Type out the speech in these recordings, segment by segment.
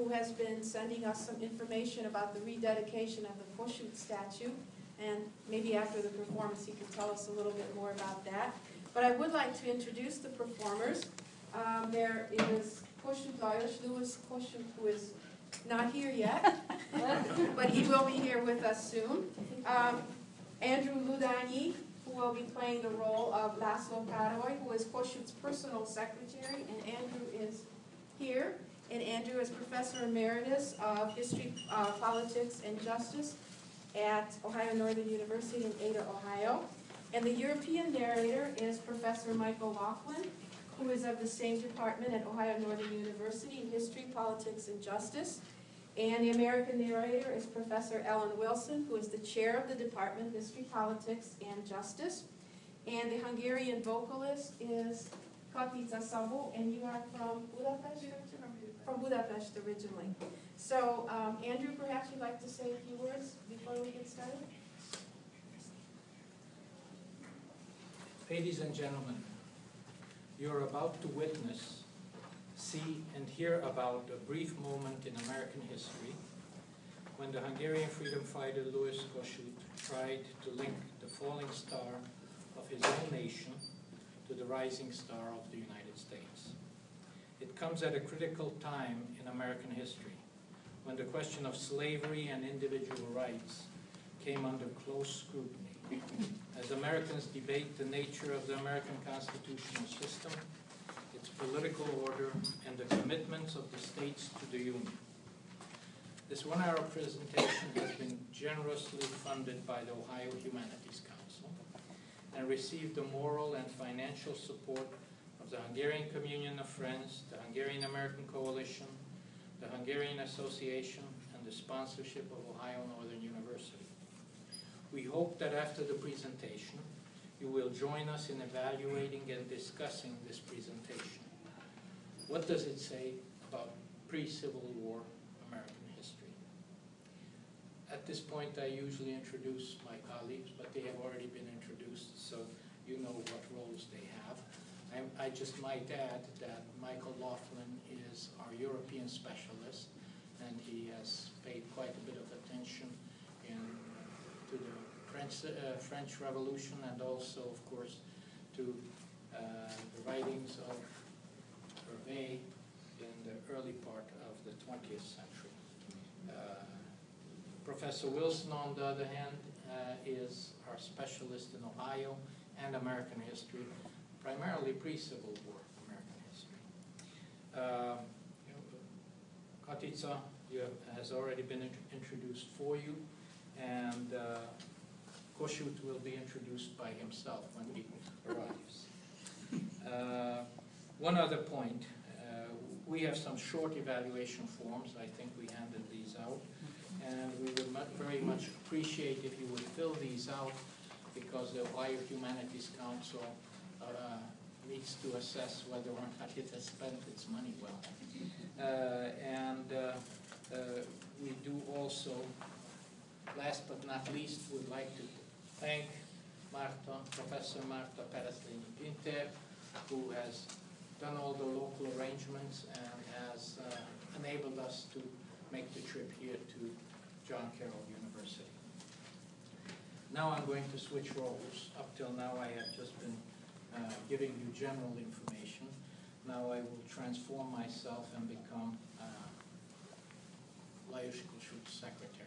who has been sending us some information about the rededication of the Kossuth statue, and maybe after the performance he can tell us a little bit more about that. But I would like to introduce the performers. There is Kossuth Lajos Kossuth, who is not here yet, but he will be here with us soon. Andrew Ludányi, who will be playing the role of László Károly, who is Kossuth's personal secretary, and Andrew is here. And Andrew is Professor Emeritus of History, Politics, and Justice at Ohio Northern University in Ada, Ohio. And the European narrator is Professor Michael Laughlin, who is of the same department at Ohio Northern University in History, Politics, and Justice. And the American narrator is Professor Ellen Wilson, who is the chair of the Department of History, Politics, and Justice. And the Hungarian vocalist is Katici Szabó, and you are from Budapest? From Budapest originally. So, Andrew, perhaps you'd like to say a few words before we get started? Ladies and gentlemen, you're about to witness, see, and hear about a brief moment in American history when the Hungarian freedom fighter Louis Kossuth tried to link the falling star of his own nation to the rising star of the United States. It comes at a critical time in American history, when the question of slavery and individual rights came under close scrutiny, as Americans debate the nature of the American constitutional system, its political order, and the commitments of the states to the Union. This one-hour presentation has been generously funded by the Ohio Humanities Council and received the moral and financial support of the Hungarian Communion of Friends, the Hungarian American Coalition, the Hungarian Association, and the sponsorship of Ohio Northern University. We hope that after the presentation, you will join us in evaluating and discussing this presentation. What does it say about pre-Civil War American history? At this point, I usually introduce my colleagues, but they have already been introduced, so you know what roles they have. I just might add that Michael Laughlin is our European specialist, and he has paid quite a bit of attention to the French Revolution, and also, of course, to the writings of Hervé in the early part of the 20th century. Professor Wilson, on the other hand, is our specialist in Ohio and American history, primarily pre-Civil War American history. Katici has already been introduced for you, and Kossuth will be introduced by himself when he arrives. One other point, we have some short evaluation forms. I think we handed these out, and we would very much appreciate if you would fill these out, because the Ohio Humanities Council needs to assess whether or not it has spent its money well. We do also, last but not least, would like to thank Professor Marta Perez-Pinter, who has done all the local arrangements and has enabled us to make the trip here to John Carroll University. Now I'm going to switch roles. Up till now I have just been giving you general information. Now I will transform myself and become Lajos Kossuth's secretary.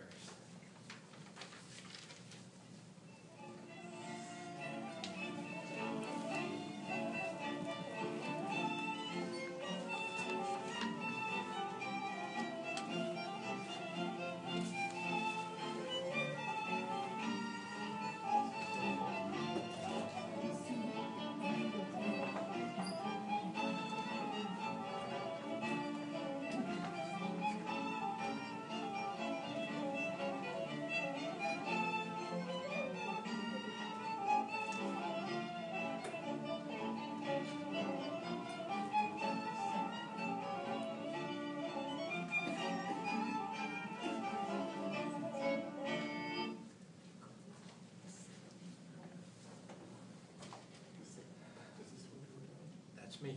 That's me.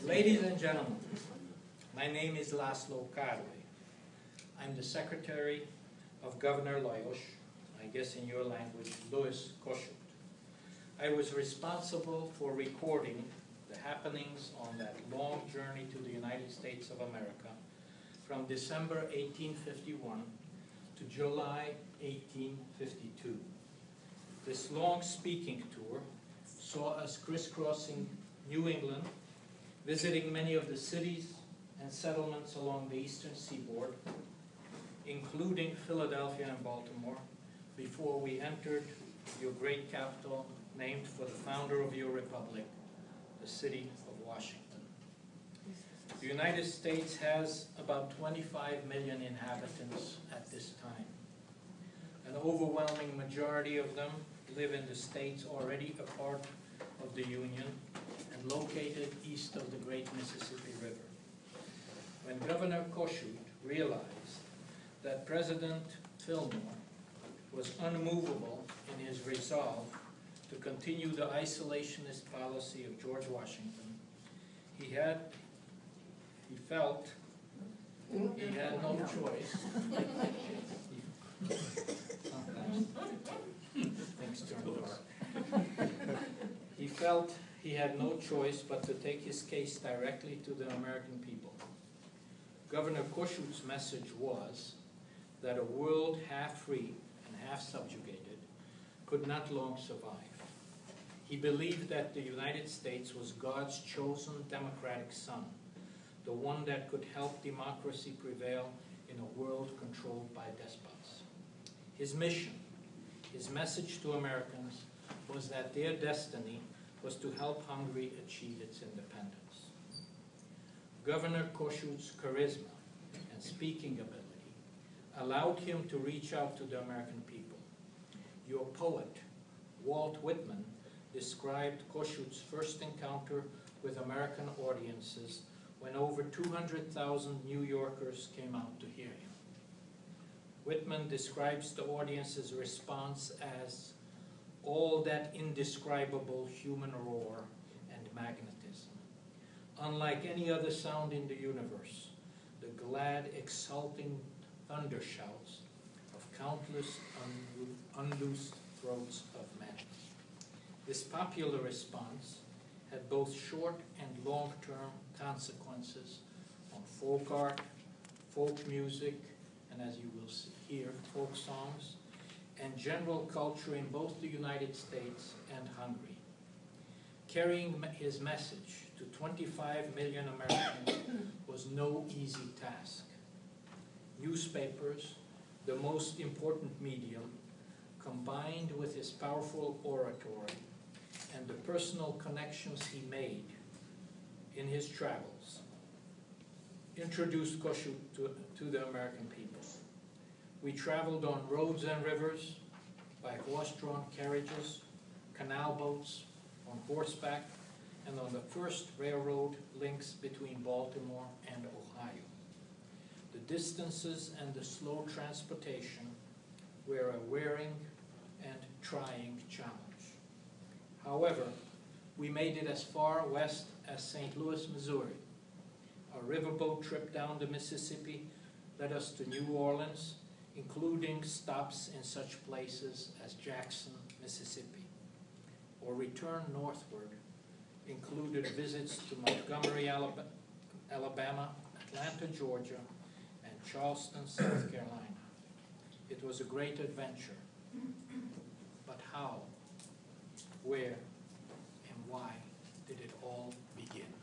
Ladies and gentlemen, my name is László Károly. I'm the secretary of Governor Lajos, I guess in your language, Louis Kossuth. I was responsible for recording the happenings on that long journey to the United States of America from December 1851 to July 1852. This long speaking tour saw us crisscrossing New England, visiting many of the cities and settlements along the eastern seaboard, including Philadelphia and Baltimore, before we entered your great capital, named for the founder of your republic, the city of Washington. The United States has about 25 million inhabitants at this time. An overwhelming majority of them live in the states already a part of the Union and located east of the great Mississippi River. When Governor Kossuth realized that President Fillmore was unmovable in his resolve to continue the isolationist policy of George Washington, he felt he had no choice. Things turn dark. He felt he had no choice but to take his case directly to the American people. Governor Kossuth's message was that a world half free and half subjugated could not long survive. He believed that the United States was God's chosen democratic son, the one that could help democracy prevail in a world controlled by despots. His mission, his message to Americans, was that their destiny was to help Hungary achieve its independence. Governor Kossuth's charisma and speaking ability allowed him to reach out to the American people. Your poet, Walt Whitman, described Kossuth's first encounter with American audiences when over 200,000 New Yorkers came out to hear him. Whitman describes the audience's response as all that indescribable human roar and magnetism. Unlike any other sound in the universe, the glad, exulting thunder shouts of countless unloosed throats of men. This popular response had both short and long-term consequences on folk art, folk music, and as you will hear, folk songs, and general culture in both the United States and Hungary. Carrying his message to 25 million Americans was no easy task. Newspapers, the most important medium, combined with his powerful oratory and the personal connections he made in his travels, introduced Kossuth to the American people. We traveled on roads and rivers, by horse-drawn carriages, canal boats, on horseback, and on the first railroad links between Baltimore and Ohio. The distances and the slow transportation were a wearing and trying challenge. However, we made it as far west as St. Louis, Missouri. A riverboat trip down the Mississippi led us to New Orleans, including stops in such places as Jackson, Mississippi. Or return northward included visits to Montgomery, Alabama, Atlanta, Georgia, and Charleston, South Carolina. It was a great adventure. But how, where, and why did it all begin?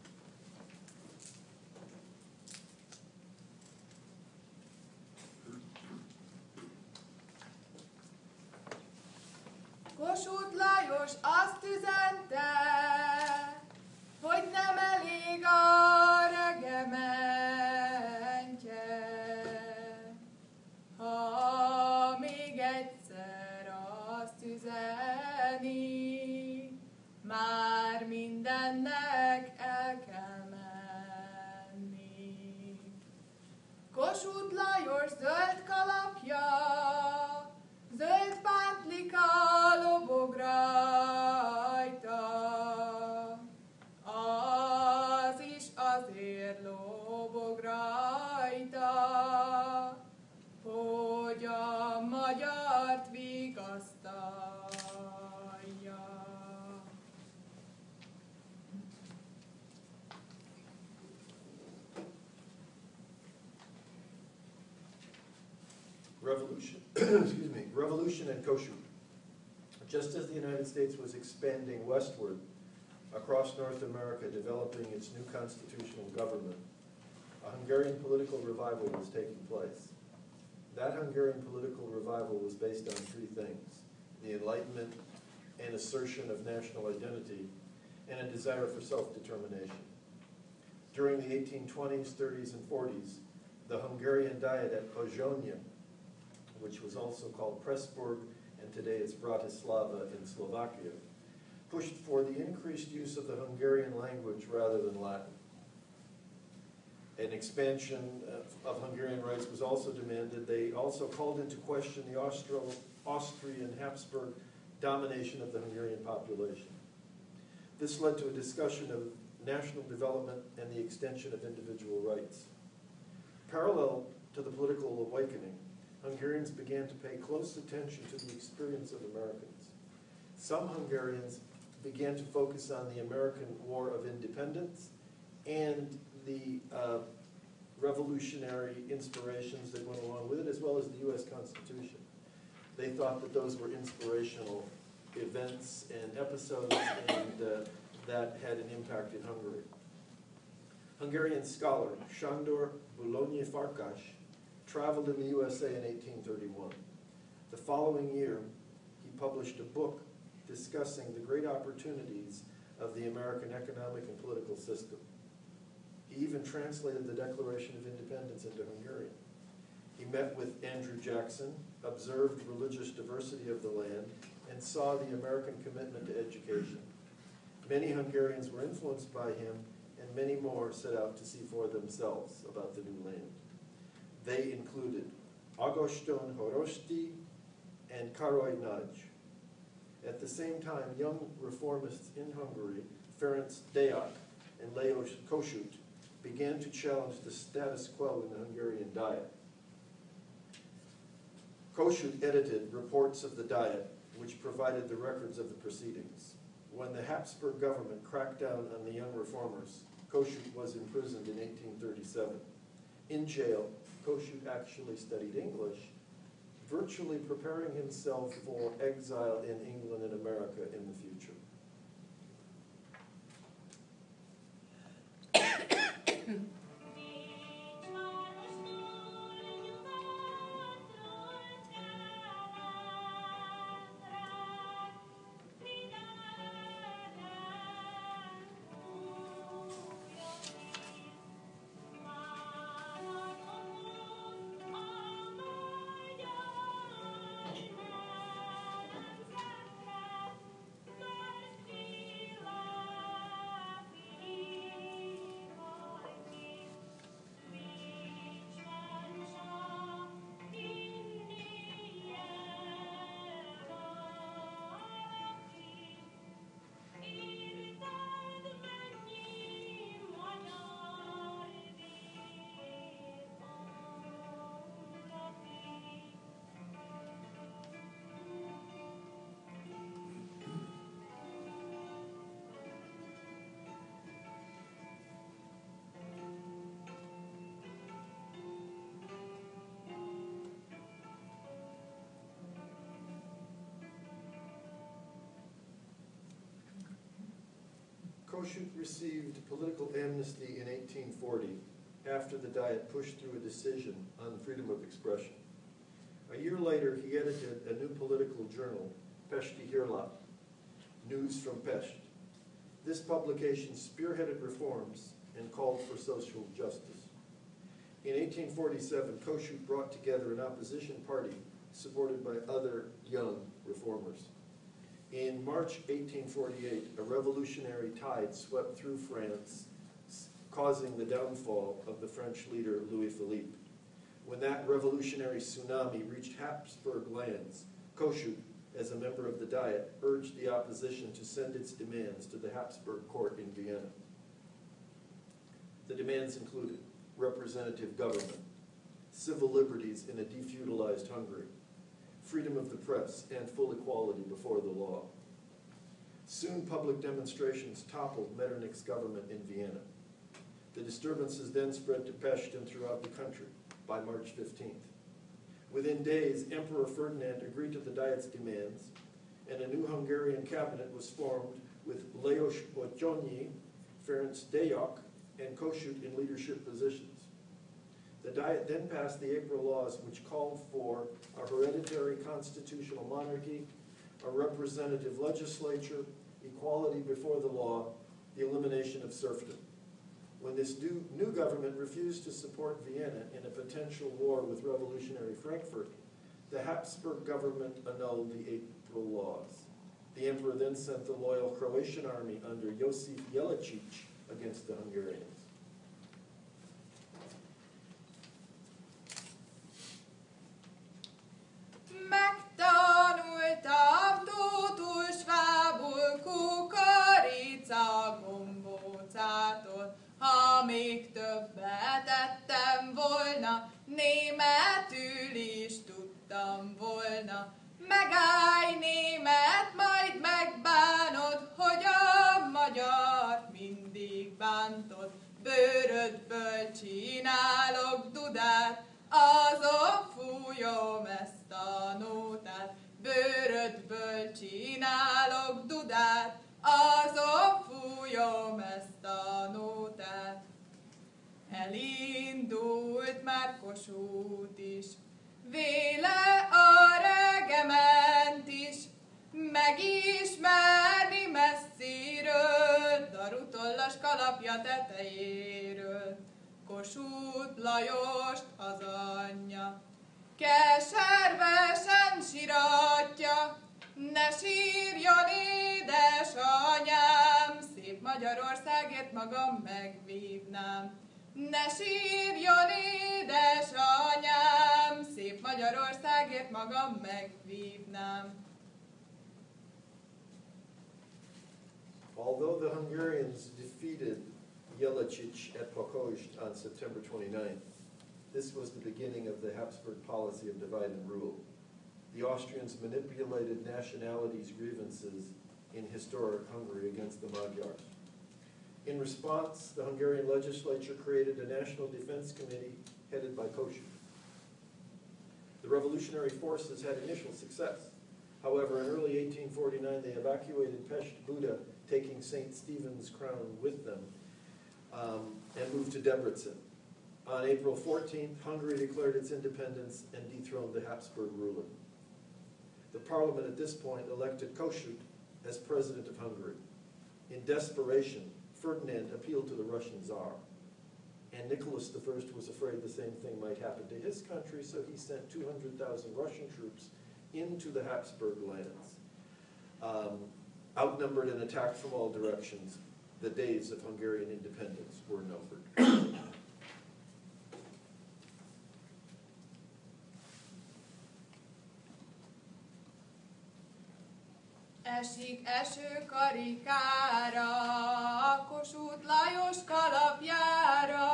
Kossuth Lajos azt üzente, hogy nem elég a regementje. Ha még egyszer azt üzeni, már mindennek el kell menni. Kossuth Lajos zöld kalapja, zöld pántlika lobog rajta, lóbog rajta, hogy a magyart vigasztalja. Revolution, excuse me, revolution at Kossuth. Just as the United States was expanding westward across North America, developing its new constitutional government, a Hungarian political revival was taking place. That Hungarian political revival was based on three things: the Enlightenment, an assertion of national identity, and a desire for self-determination. During the 1820s, 30s, and 40s, the Hungarian Diet at Pozsony, which was also called Pressburg, and today it's Bratislava in Slovakia, pushed for the increased use of the Hungarian language rather than Latin. An expansion of Hungarian rights was also demanded. They also called into question the Austrian Habsburg domination of the Hungarian population. This led to a discussion of national development and the extension of individual rights. Parallel to the political awakening, Hungarians began to pay close attention to the experience of Americans. Some Hungarians began to focus on the American War of Independence and the revolutionary inspirations that went along with it, as well as the U.S. Constitution. They thought that those were inspirational events and episodes, and that had an impact in Hungary. Hungarian scholar Sándor Bologna Farkas traveled in the USA in 1831. The following year, he published a book discussing the great opportunities of the American economic and political system. He even translated the Declaration of Independence into Hungarian. He met with Andrew Jackson, observed religious diversity of the land, and saw the American commitment to education. Many Hungarians were influenced by him, and many more set out to see for themselves about the new land. They included Augustin Horoszti and Károly László. At the same time, young reformists in Hungary, Ferenc Deák and Lajos Kossuth, began to challenge the status quo in the Hungarian Diet. Kossuth edited reports of the Diet, which provided the records of the proceedings. When the Habsburg government cracked down on the young reformers, Kossuth was imprisoned in 1837. In jail, Kossuth actually studied English, virtually preparing himself for exile in England and America in the future. Kossuth received political amnesty in 1840 after the Diet pushed through a decision on freedom of expression. A year later, he edited a new political journal, Pesti Hírlap, News from Pest. This publication spearheaded reforms and called for social justice. In 1847, Kossuth brought together an opposition party supported by other young reformers. In March 1848, a revolutionary tide swept through France, causing the downfall of the French leader Louis Philippe. When that revolutionary tsunami reached Habsburg lands, Kossuth, as a member of the Diet, urged the opposition to send its demands to the Habsburg court in Vienna. The demands included representative government, civil liberties in a defeudalized Hungary, freedom of the press, and full equality before the law. Soon public demonstrations toppled Metternich's government in Vienna. The disturbances then spread to Pest and throughout the country by March 15th. Within days, Emperor Ferdinand agreed to the Diet's demands, and a new Hungarian cabinet was formed with Lajos Bocsányi, Ferenc Déjak, and Kossuth in leadership positions. The Diet then passed the April laws, which called for a hereditary constitutional monarchy, a representative legislature, equality before the law, the elimination of serfdom. When this new government refused to support Vienna in a potential war with revolutionary Frankfurt, the Habsburg government annulled the April laws. The emperor then sent the loyal Croatian army under Josip Jelačić against the Hungarians. Megtanultam tútul svábul kukorica gombócától, ha még többet ettem volna, németül is tudtam volna. Megállj német, majd megbánod, hogy a magyart mindig bántod. Bőrödből csinálok dudát, azon fújom ezt a nótát. Bőrödből csinálok dudát, azon fújom ezt a nótát. Elindult már Kossuth is, véle a regement is, megismerni messziről, darutollas kalapja tetejéről. Kossuth Lajost az anyja, keservesen siratja, ne sírjon édesanyám, szép Magyarországért magam megvívnám. Ne sírjon édesanyám, szép Magyarországért magam megvívnám. Although the Hungarians defeated Jelačić at Pokosht on September 29th, this was the beginning of the Habsburg policy of divide and rule. The Austrians manipulated nationalities' grievances in historic Hungary against the Magyars. In response, the Hungarian legislature created a National Defense Committee headed by Kossuth. The revolutionary forces had initial success. However, in early 1849, they evacuated Pest Buda, taking St. Stephen's crown with them, and moved to Debrecen. On April 14th, Hungary declared its independence and dethroned the Habsburg ruler. The parliament at this point elected Kossuth as president of Hungary. In desperation, Ferdinand appealed to the Russian Tsar, and Nicholas I was afraid the same thing might happen to his country, so he sent 200,000 Russian troops into the Habsburg lands. Outnumbered and attacked from all directions, the days of Hungarian independence were numbered. Esik eső karikára, Kossuth Lajos kalapjára,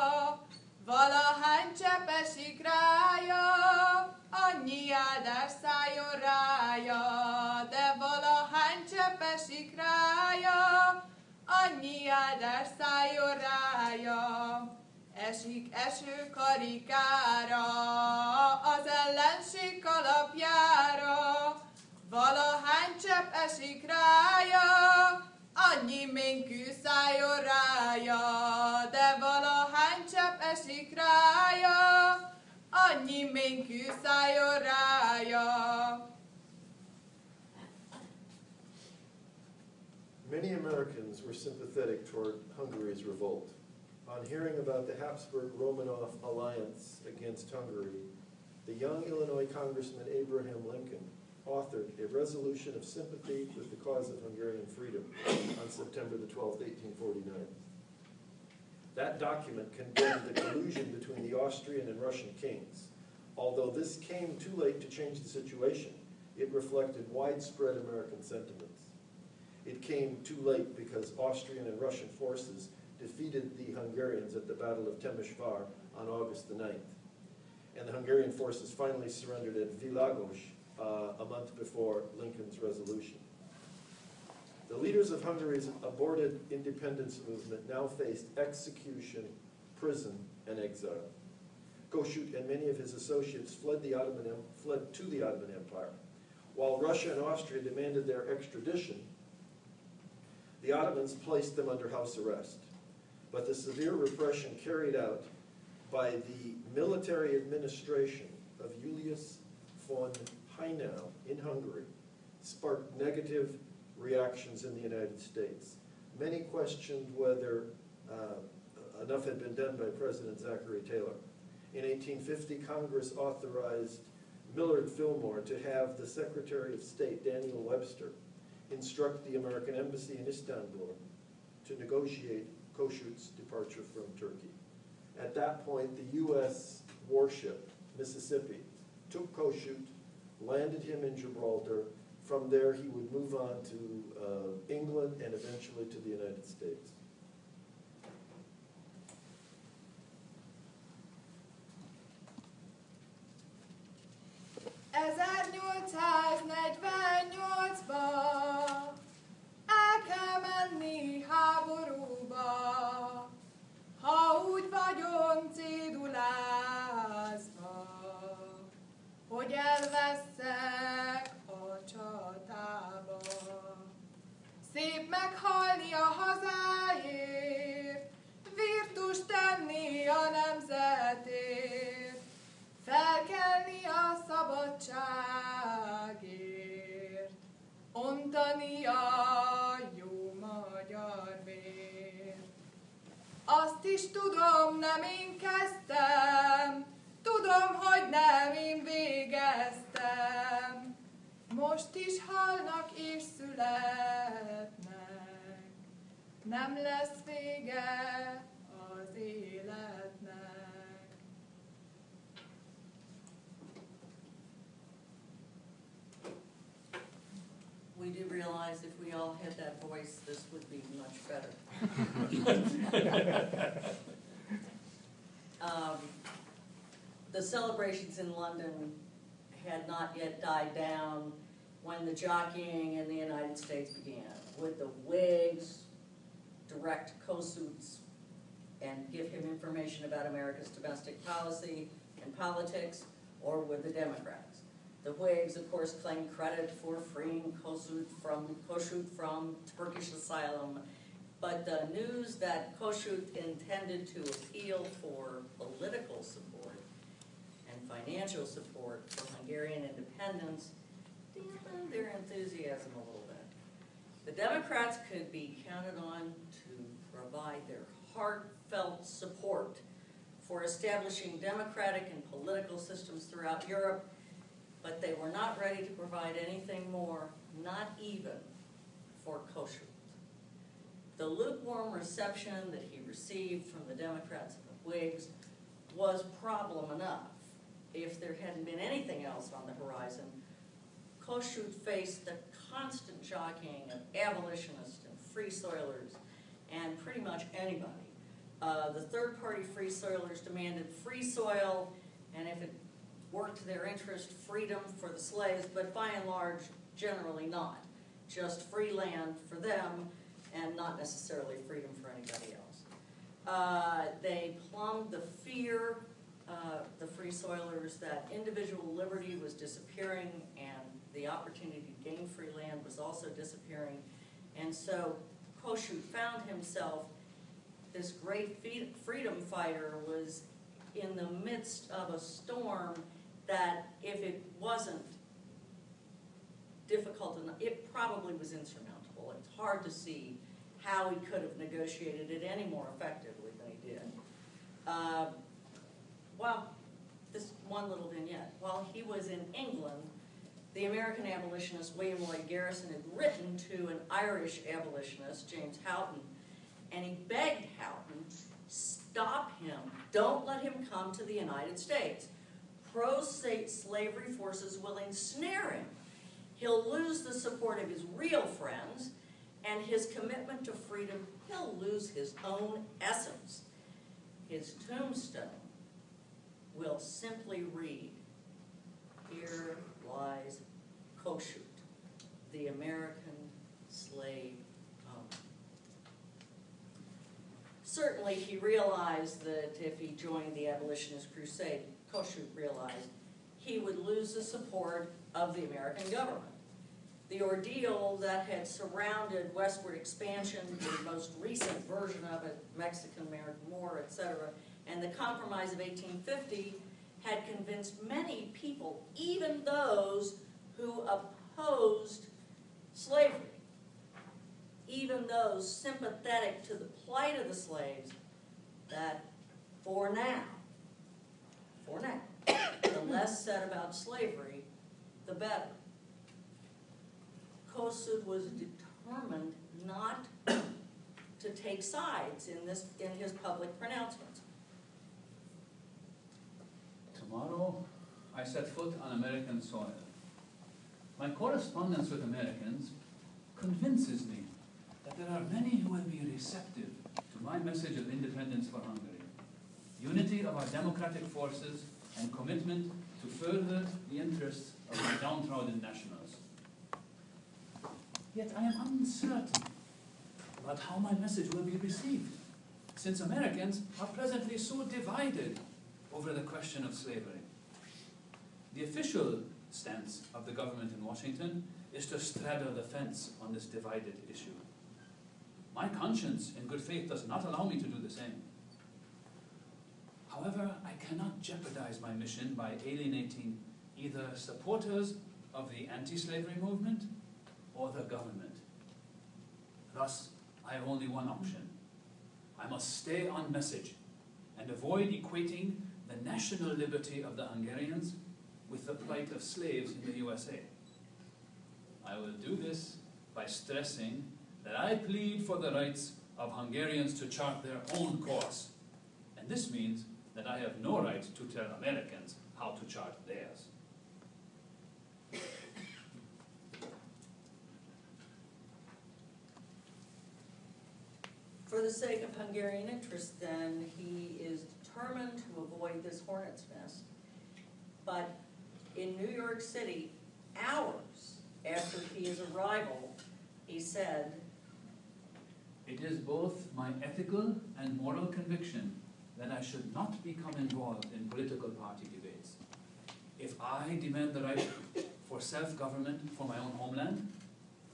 valahány csepp esik rája, annyi áldás szálljon rája, de valahány csepp esik rája, annyi áldás szálljon rája. Esik eső karikára, az ellenség kalapjára, valahány csepp esik rája, annyi ménkű szálljon rája, de valahány csepp esik rája, annyi ménkű szálljon rája. Many Americans were sympathetic toward Hungary's revolt. On hearing about the Habsburg-Romanov alliance against Hungary, the young Illinois Congressman Abraham Lincoln authored a resolution of sympathy with the cause of Hungarian freedom on September the 12th, 1849. That document condemned the collusion between the Austrian and Russian kings. Although this came too late to change the situation, it reflected widespread American sentiments. It came too late because Austrian and Russian forces defeated the Hungarians at the Battle of Temesvar on August the 9th. And the Hungarian forces finally surrendered at Vilagos a month before Lincoln's resolution. The leaders of Hungary's aborted independence movement now faced execution, prison, and exile. Kossuth and many of his associates fled to the Ottoman Empire. While Russia and Austria demanded their extradition, the Ottomans placed them under house arrest. But the severe repression carried out by the military administration of Julius von Haynau in Hungary sparked negative reactions in the United States. Many questioned whether enough had been done by President Zachary Taylor. In 1850, Congress authorized Millard Fillmore to have the Secretary of State, Daniel Webster, instruct the American Embassy in Istanbul to negotiate Kossuth's departure from Turkey. At that point, the U.S. warship, Mississippi, took Kossuth, landed him in Gibraltar. From there, he would move on to England and eventually to the United States. El kell menni háborúba, ha úgy vagyon cédulázva, hogy elveszek a csatába. Szép meghalni a hazáért, virtus tenni a nemzetért, felkelni a szabadságért, ontani a jó magyar vért. Azt is tudom, nem én kezdtem, tudom, hogy nem én végeztem. Most is halnak és születnek, nem lesz vége az életnek. We do realize if we all had that voice, this would be much better. The celebrations in London had not yet died down when the jockeying in the United States began. Would the Whigs direct Kossuth and give him information about America's domestic policy and politics, or would the Democrats? The Whigs, of course, claimed credit for freeing Kossuth from Turkish asylum, but the news that Kossuth intended to appeal for political support and financial support for Hungarian independence dampened their enthusiasm a little bit. The Democrats could be counted on to provide their heartfelt support for establishing democratic and political systems throughout Europe, but they were not ready to provide anything more, not even for Kossuth. The lukewarm reception that he received from the Democrats and the Whigs was problem enough. If there hadn't been anything else on the horizon, Kossuth faced the constant jockeying of abolitionists and free soilers and pretty much anybody. The third-party free soilers demanded free soil, and if it worked to their interest, freedom for the slaves, but by and large, generally not. Just free land for them and not necessarily freedom for anybody else. They plumbed the fear, the free soilers, that individual liberty was disappearing and the opportunity to gain free land was also disappearing. And so Kossuth found himself, this great freedom fighter, was in the midst of a storm that, if it wasn't difficult enough, it probably was insurmountable. It's hard to see how he could have negotiated it any more effectively than he did. Well, this one little vignette. While he was in England, the American abolitionist William Lloyd Garrison had written to an Irish abolitionist, James Houghton, and he begged Houghton, stop him, don't let him come to the United States. Pro-state slavery forces will ensnare him. He'll lose the support of his real friends, and his commitment to freedom, he'll lose his own essence. His tombstone will simply read, "Here lies Kossuth, the American slave owner." Certainly he realized that if he joined the abolitionist crusade, Kossuth realized he would lose the support of the American government. The ordeal that had surrounded westward expansion, the most recent version of it, Mexican-American War, etc., and the Compromise of 1850 had convinced many people, even those who opposed slavery, even those sympathetic to the plight of the slaves, that for now, the less said about slavery, the better. Kossuth was determined not to take sides in his public pronouncements. Tomorrow, I set foot on American soil. My correspondence with Americans convinces me that there are many who will be receptive to my message of independence for Hungary, unity of our democratic forces, and commitment to further the interests of my downtrodden nationals. Yet I am uncertain about how my message will be received, since Americans are presently so divided over the question of slavery. The official stance of the government in Washington is to straddle the fence on this divided issue. My conscience, in good faith, does not allow me to do the same. However, I cannot jeopardize my mission by alienating either supporters of the anti-slavery movement or the government. Thus, I have only one option. I must stay on message and avoid equating the national liberty of the Hungarians with the plight of slaves in the USA. I will do this by stressing that I plead for the rights of Hungarians to chart their own course. And this means that I have no right to tell Americans how to chart theirs. For the sake of Hungarian interest, then, he is determined to avoid this hornet's nest. But in New York City, hours after his arrival, he said, It is both my ethical and moral conviction that I should not become involved in political party debates. If I demand the right for self-government for my own homeland,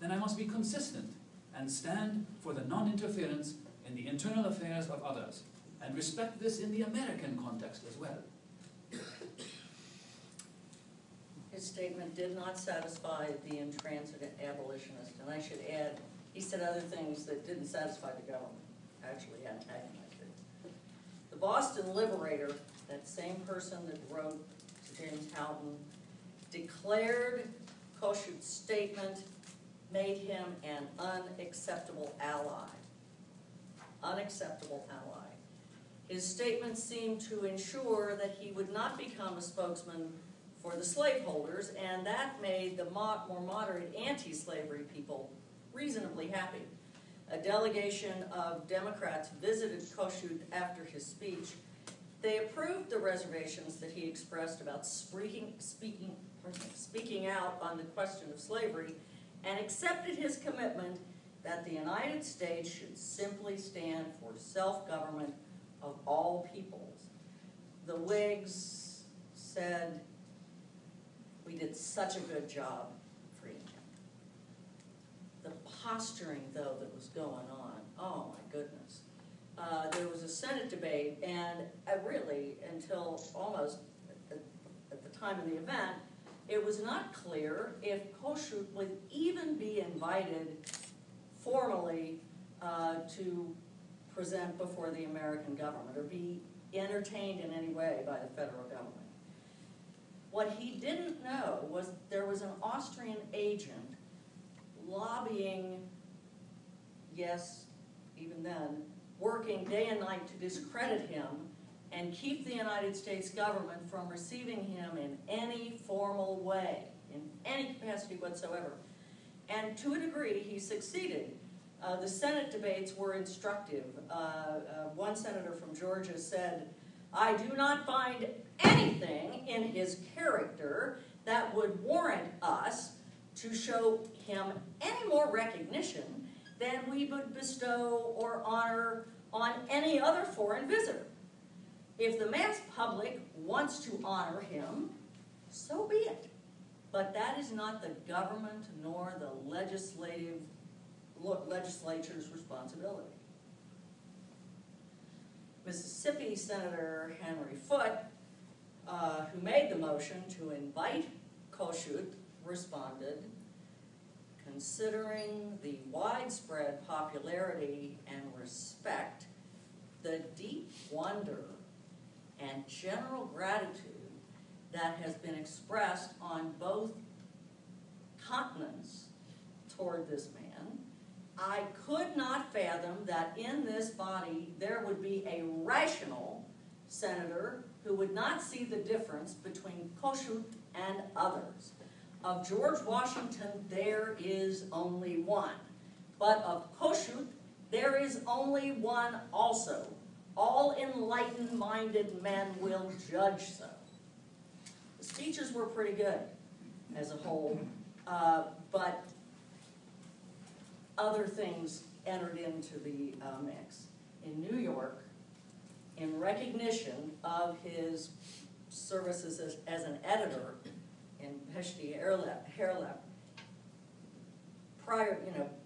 then I must be consistent and stand for the non-interference in the internal affairs of others, and respect this in the American context as well. His statement did not satisfy the intransigent abolitionist, and I should add, he said other things that didn't satisfy the government, actually antagonized it. The Boston Liberator, that same person that wrote to James Houghton, declared Kossuth's statement made him an unacceptable ally. Unacceptable ally. His statement seemed to ensure that he would not become a spokesman for the slaveholders, and that made the more moderate anti-slavery people reasonably happy. A delegation of Democrats visited Kossuth after his speech. They approved the reservations that he expressed about speaking out on the question of slavery, and accepted his commitment that the United States should simply stand for self-government of all peoples. The Whigs said, we did such a good job freeing him. The posturing, though, that was going on, oh my goodness. There was a Senate debate, and really, until almost at the time of the event, it was not clear if Kossuth would even be invited formally to present before the American government or be entertained in any way by the federal government. What he didn't know was there was an Austrian agent lobbying, yes, even then, working day and night to discredit him and keep the United States government from receiving him in any formal way, in any capacity whatsoever. And to a degree, he succeeded. The Senate debates were instructive. One senator from Georgia said, "I do not find anything in his character that would warrant us to show him any more recognition than we would bestow or honor on any other foreign visitor. If the mass public wants to honor him, so be it. But that is not the government nor the legislature's responsibility." Mississippi Senator Henry Foote, who made the motion to invite Kossuth, responded, "Considering the widespread popularity and respect, the deep wonder and general gratitude that has been expressed on both continents toward this man, I could not fathom that in this body there would be a rational senator who would not see the difference between Kossuth and others. Of George Washington there is only one, but of Kossuth there is only one also. All enlightened-minded men will judge so." The speeches were pretty good as a whole, but other things entered into the mix. In New York, in recognition of his services as an editor in Peshti Harelep,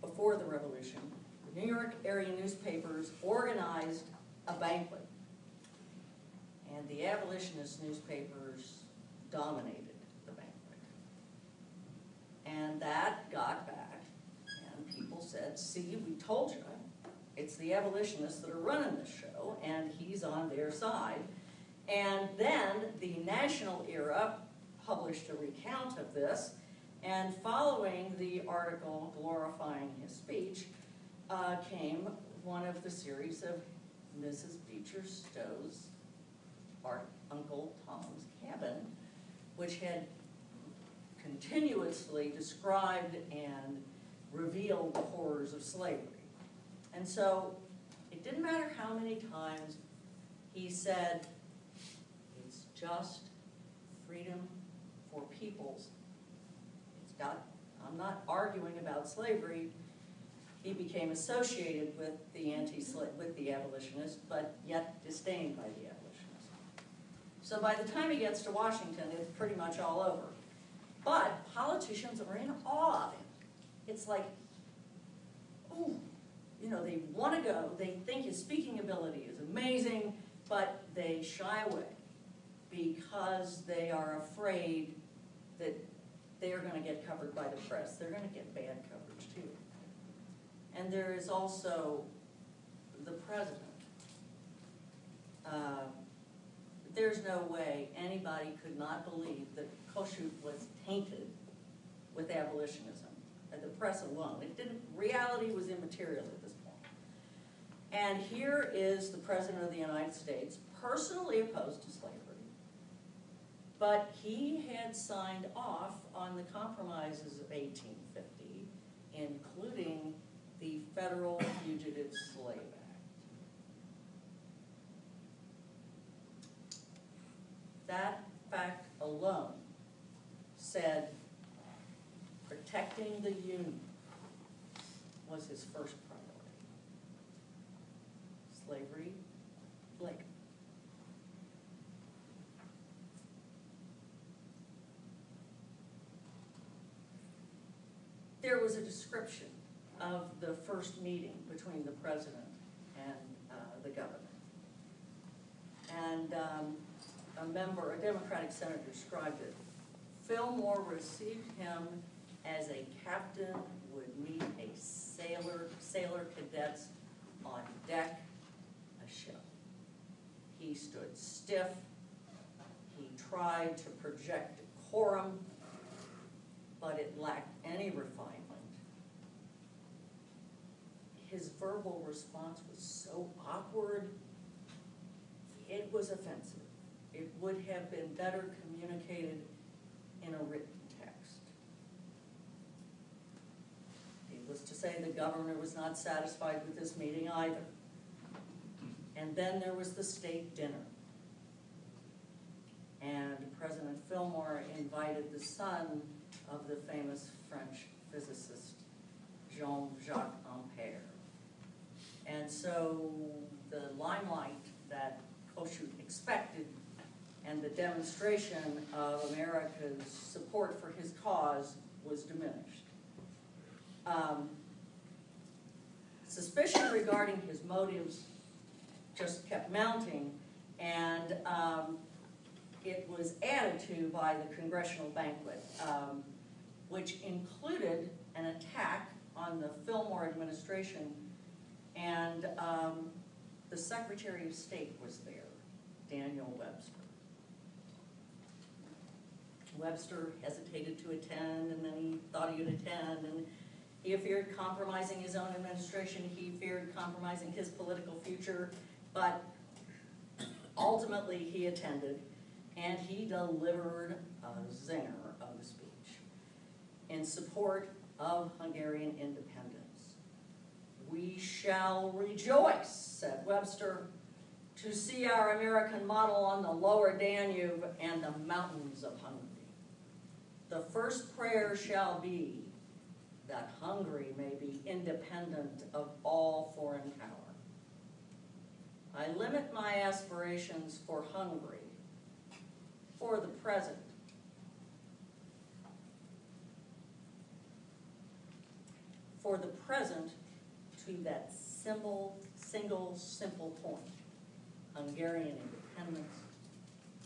before the Revolution, the New York area newspapers organized a banquet, and the abolitionist newspapers dominated the banquet. And that got back, and people said, "See, we told you, it's the abolitionists that are running this show, and he's on their side." And then the National Era published a recount of this, and following the article glorifying his speech came one of the series of Mrs. Beecher Stowe's Uncle Tom's Cabin, which had continuously described and revealed the horrors of slavery. And so it didn't matter how many times he said, "It's just freedom for peoples. I'm not arguing about slavery." He became associated with the abolitionists, but yet disdained by the abolitionists. So by the time he gets to Washington, it's pretty much all over. But politicians are in awe of him. It's like, ooh, they want to go. They think his speaking ability is amazing, but they shy away because they are afraid that they're going to get covered by the press. They're going to get bad coverage too. And there is also the president. There's no way anybody could not believe that Kossuth was tainted with abolitionism. The press alone. Reality was immaterial at this point. And here is the President of the United States, personally opposed to slavery, but he had signed off on the compromises of 1850, including the Federal Fugitive Slave Act. That fact alone said protecting the Union was his first priority. Slavery, Blake. There was a description of the first meeting between the president and the governor. And a Democratic senator described it. Fillmore received him as a captain would meet a sailor cadets on deck a ship. He stood stiff. He tried to project decorum, but it lacked any refinement. His verbal response was so awkward, it was offensive. It would have been better communicated in a written text. Needless to say, say the governor was not satisfied with this meeting either. And then there was the state dinner. And President Fillmore invited the son of the famous French physicist, Jean-Jacques Ampère. And so the limelight that Kossuth expected and the demonstration of America's support for his cause was diminished. Suspicion regarding his motives just kept mounting, and it was added to by the congressional banquet, which included an attack on the Fillmore administration, and the Secretary of State was there, Daniel Webster. Webster hesitated to attend, and then he thought he would attend, and he feared compromising his own administration, he feared compromising his political future, but ultimately he attended, and he delivered a zinger of a speech in support of Hungarian independence. "We shall rejoice," said Webster, "to see our American model on the lower Danube and the mountains of Hungary. The first prayer shall be that Hungary may be independent of all foreign power. I limit my aspirations for Hungary, for the present, to that single, simple point: Hungarian independence,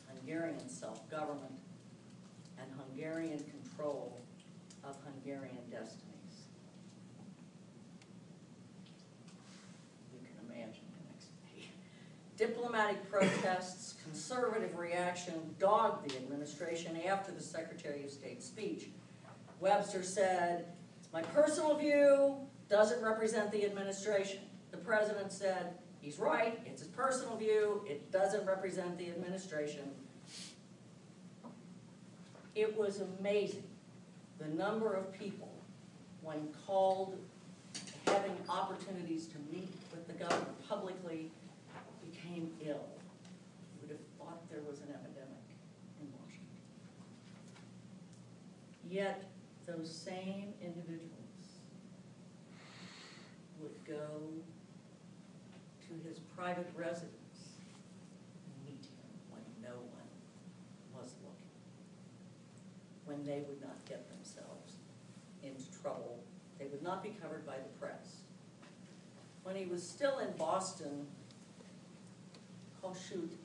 Hungarian self-government, and Hungarian control of Hungarian destinies." You can imagine the next day. Diplomatic protests, conservative reaction dogged the administration after the Secretary of State's speech. Webster said, "It's my personal view, doesn't represent the administration." The president said, "He's right, it's his personal view, it doesn't represent the administration." It was amazing the number of people, when called, having opportunities to meet with the governor publicly, became ill. You would have thought there was an epidemic in Washington. Yet those same individuals would go to his private residence and meet him when no one was looking, when they would not get themselves into trouble, they would not be covered by the press. When he was still in Boston, Kossuth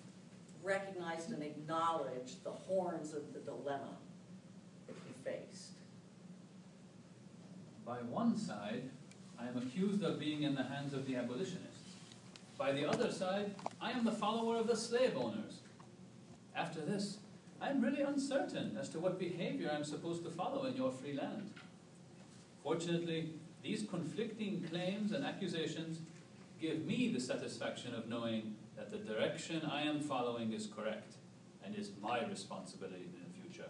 recognized and acknowledged the horns of the dilemma that he faced. By one side, I am accused of being in the hands of the abolitionists. By the other side, I am the follower of the slave owners. After this, I am really uncertain as to what behavior I am supposed to follow in your free land. Fortunately, these conflicting claims and accusations give me the satisfaction of knowing that the direction I am following is correct and is my responsibility in the future.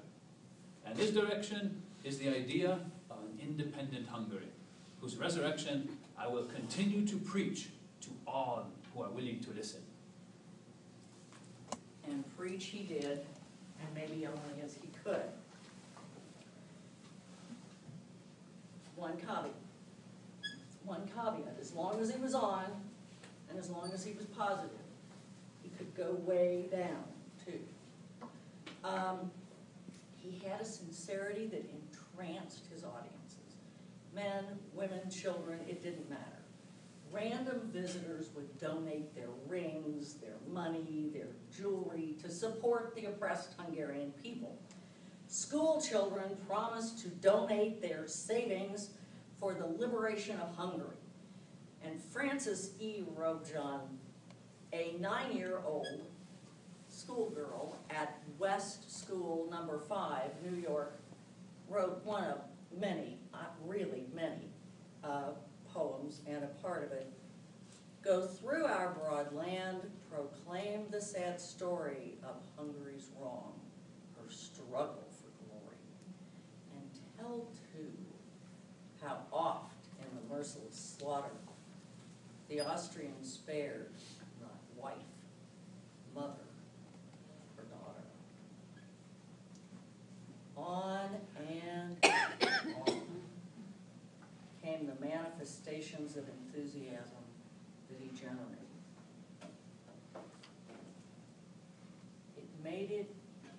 And this direction is the idea of an independent Hungary, whose resurrection I will continue to preach to all who are willing to listen. And preach he did, and maybe only as he could. One caveat, as long as he was on, and as long as he was positive, he could go way down, too. He had a sincerity that entranced his audiences. Men, women, children, it didn't matter. Random visitors would donate their rings, their money, their jewelry to support the oppressed Hungarian people. School children promised to donate their savings for the liberation of Hungary. And Frances E. Rojan, a 9-year-old schoolgirl at West School No. 5, New York, wrote one of many, really many, poems, and a part of it: "Go through our broad land, proclaim the sad story of Hungary's wrong, her struggle for glory, and tell too how oft in the a merciless slaughter. The Austrians spared not wife, mother, or daughter. On and on came the manifestations of enthusiasm that he generated.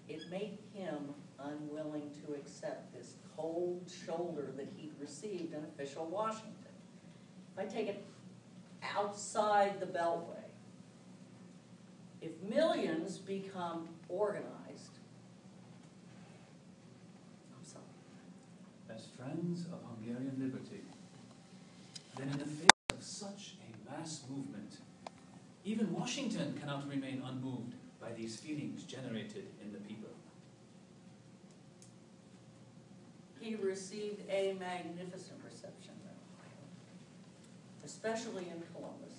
It made him unwilling to accept this cold shoulder that he'd received in official Washington. If I take it outside the Beltway, if millions become organized, as friends of Hungarian liberty, then in the face of such a mass movement, even Washington cannot remain unmoved by these feelings generated in the people. he received a magnificent reception in Ohio, especially in Columbus.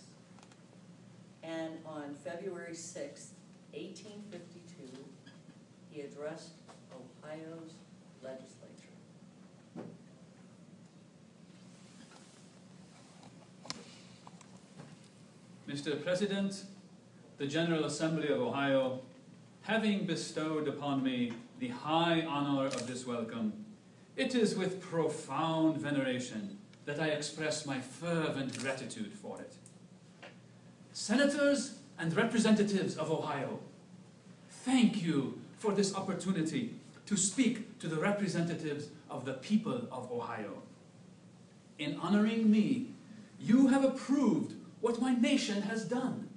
And on February 6th, 1852, he addressed Ohio's legislature. Mr. President, the General Assembly of Ohio, having bestowed upon me the high honor of this welcome, it is with profound veneration that I express my fervent gratitude for it. Senators and representatives of Ohio, thank you for this opportunity to speak to the representatives of the people of Ohio. In honoring me, you have approved what my nation has done.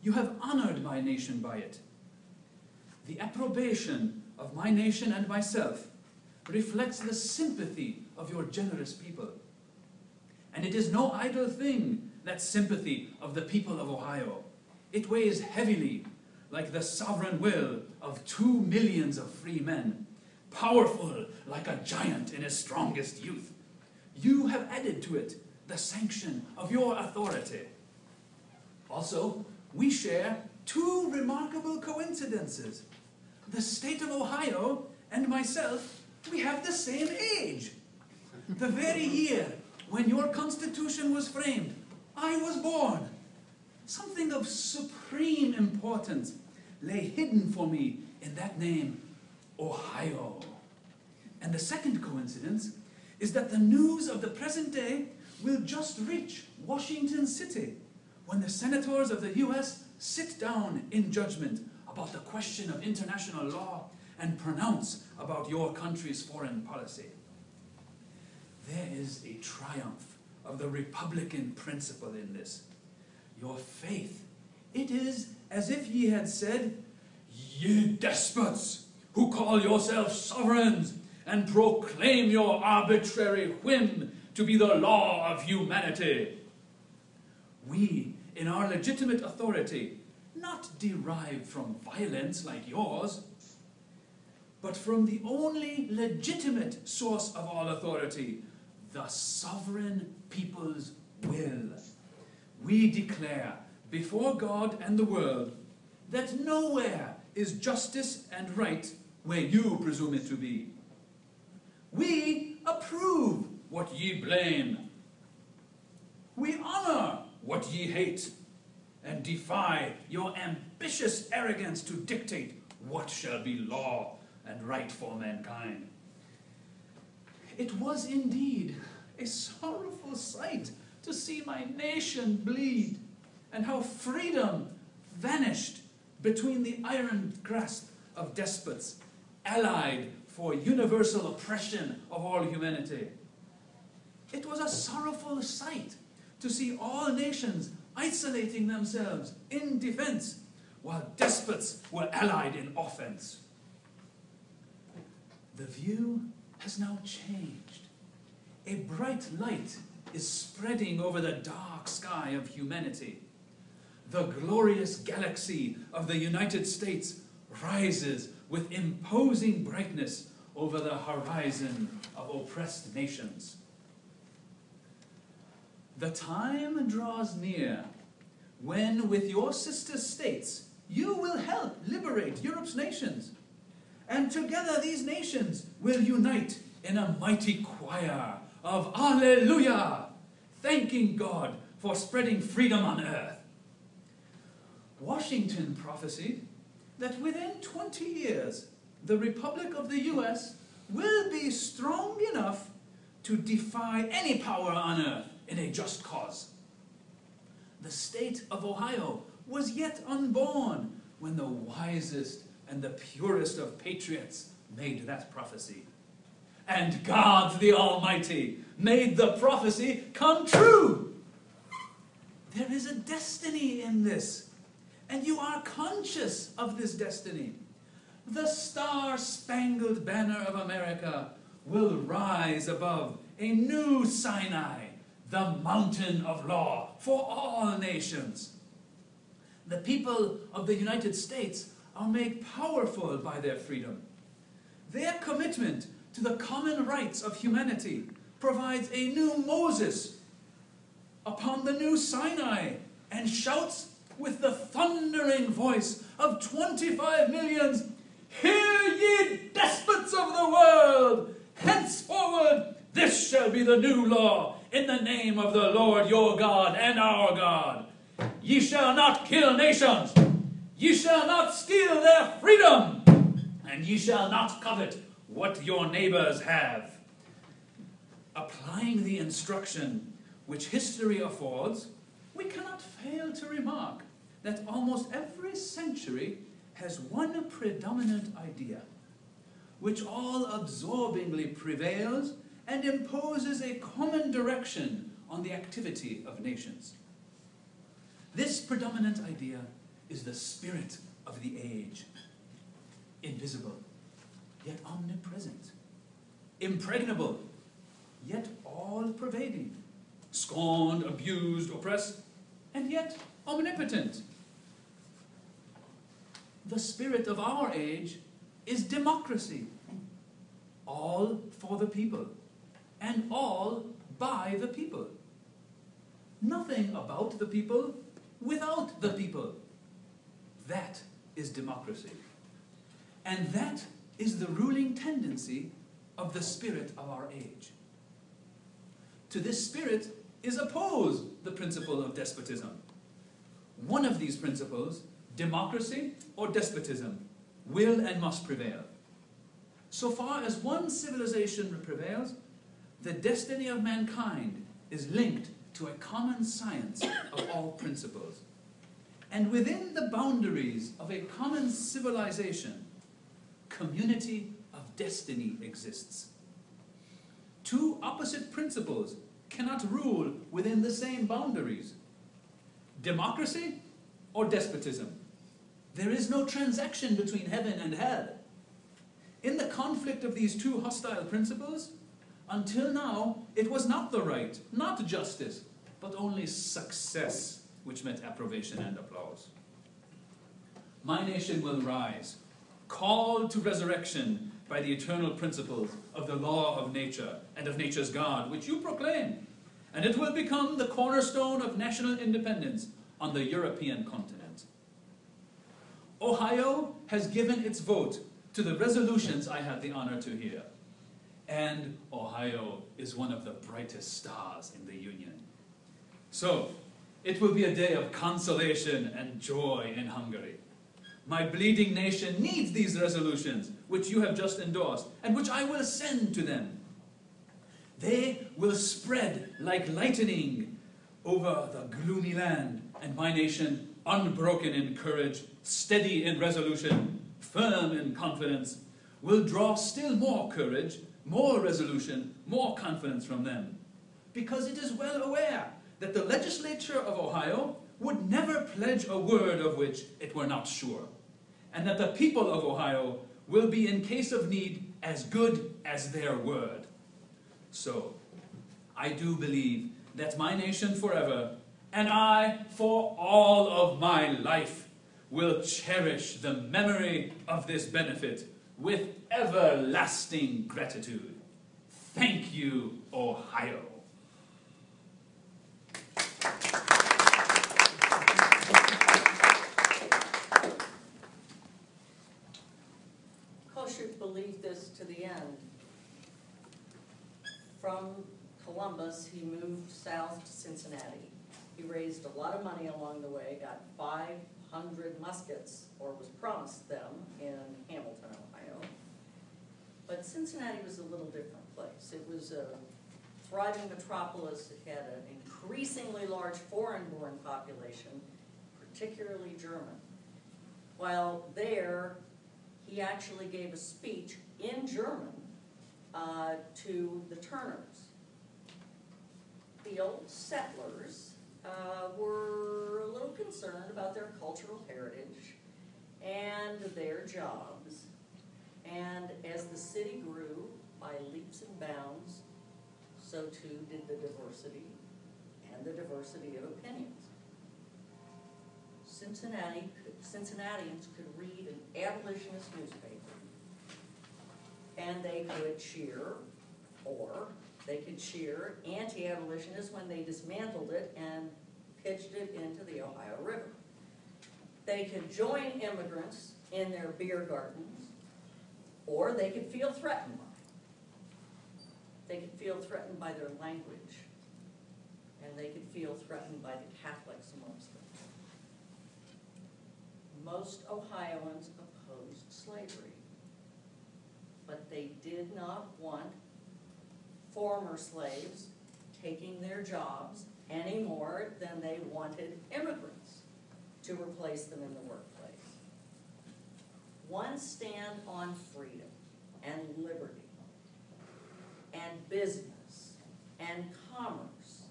You have honored my nation by it. The approbation of my nation and myself reflects the sympathy of your generous people. And it is no idle thing, that sympathy of the people of Ohio. It weighs heavily, like the sovereign will of 2 millions of free men, powerful like a giant in his strongest youth. You have added to it the sanction of your authority. Also, we share 2 remarkable coincidences. The state of Ohio and myself, we have the same age. The very year when your Constitution was framed, I was born. Something of supreme importance lay hidden for me in that name, Ohio. And the second coincidence is that the news of the present day will just reach Washington City when the senators of the U.S. sit down in judgment about the question of international law and pronounce about your country's foreign policy. There is a triumph of the Republican principle in this. Your faith, it is as if ye had said, "Ye despots, who call yourselves sovereigns and proclaim your arbitrary whim to be the law of humanity. We, in our legitimate authority, not derived from violence like yours, but from the only legitimate source of all authority, the sovereign people's will. We declare before God and the world that nowhere is justice and right where you presume it to be. We approve what ye blame. We honor what ye hate, and defy your ambitious arrogance to dictate what shall be law and right for mankind." It was indeed a sorrowful sight to see my nation bleed, and how freedom vanished between the iron grasp of despots, allied for universal oppression of all humanity. It was a sorrowful sight to see all nations isolating themselves in defense, while despots were allied in offense. The view has now changed. A bright light is spreading over the dark sky of humanity. The glorious galaxy of the United States rises with imposing brightness over the horizon of oppressed nations. The time draws near when, with your sister states, you will help liberate Europe's nations. And together these nations will unite in a mighty choir of Alleluia thanking God for spreading freedom on earth. Washington prophesied that within 20 years, the Republic of the US will be strong enough to defy any power on earth in a just cause. The state of Ohio was yet unborn when the wisest and the purest of patriots made that prophecy. And God the Almighty made the prophecy come true. There is a destiny in this, and you are conscious of this destiny. The star-spangled banner of America will rise above a new Sinai, the mountain of law for all nations. The people of the United States are made powerful by their freedom. Their commitment to the common rights of humanity provides a new Moses upon the new Sinai and shouts with the thundering voice of 25 millions, "Hear ye, despots of the world! Henceforward this shall be the new law in the name of the Lord your God and our God. Ye shall not kill nations, ye shall not steal their freedom, and ye shall not covet what your neighbors have." Applying the instruction which history affords, we cannot fail to remark that almost every century has one predominant idea, which all-absorbingly prevails and imposes a common direction on the activity of nations. This predominant idea is the spirit of the age, invisible, yet omnipresent, impregnable, yet all-pervading, scorned, abused, oppressed, and yet omnipotent. The spirit of our age is democracy, all for the people, and all by the people. Nothing about the people without the people. That is democracy. And that is the ruling tendency of the spirit of our age. To this spirit is opposed the principle of despotism. One of these principles, democracy or despotism, will and must prevail. So far as one civilization prevails, the destiny of mankind is linked to a common science of all principles. And within the boundaries of a common civilization, community of destiny exists. Two opposite principles cannot rule within the same boundaries. Democracy or despotism. There is no transaction between heaven and hell. In the conflict of these two hostile principles, until now, it was not the right, not justice, but only success which met approbation and applause. My nation will rise, called to resurrection by the eternal principles of the law of nature and of nature's God, which you proclaim, and it will become the cornerstone of national independence on the European continent. Ohio has given its vote to the resolutions I had the honor to hear, and Ohio is one of the brightest stars in the Union. So, it will be a day of consolation and joy in Hungary. My bleeding nation needs these resolutions, which you have just endorsed, and which I will send to them. They will spread like lightning over the gloomy land, and my nation, unbroken in courage, steady in resolution, firm in confidence, will draw still more courage, more resolution, more confidence from them, because it is well aware that the legislature of Ohio would never pledge a word of which it were not sure, and that the people of Ohio will be in case of need as good as their word. So, I do believe that my nation forever, and I for all of my life, will cherish the memory of this benefit with everlasting gratitude. Thank you, Ohio. Kossuth believed this to the end. From Columbus, he moved south to Cincinnati. He raised a lot of money along the way, got 500 muskets, or was promised them, in Hamilton, Ohio. But Cincinnati was a little different place. It was a thriving metropolis. It had an increasingly large foreign-born population, particularly German. While there, he actually gave a speech in German to the Turners. The old settlers were a little concerned about their cultural heritage and their jobs. And as the city grew by leaps and bounds, so too did the diversity and the diversity of opinions. Cincinnatians could read an abolitionist newspaper, and they could cheer, or they could cheer anti-abolitionists when they dismantled it and pitched it into the Ohio River. They could join immigrants in their beer gardens, or they could feel threatened by it. They could feel threatened by their language, and they could feel threatened by the Catholics amongst them. Most Ohioans opposed slavery, but they did not want former slaves taking their jobs any more than they wanted immigrants to replace them in the workplace. One stand on freedom and liberty and business and commerce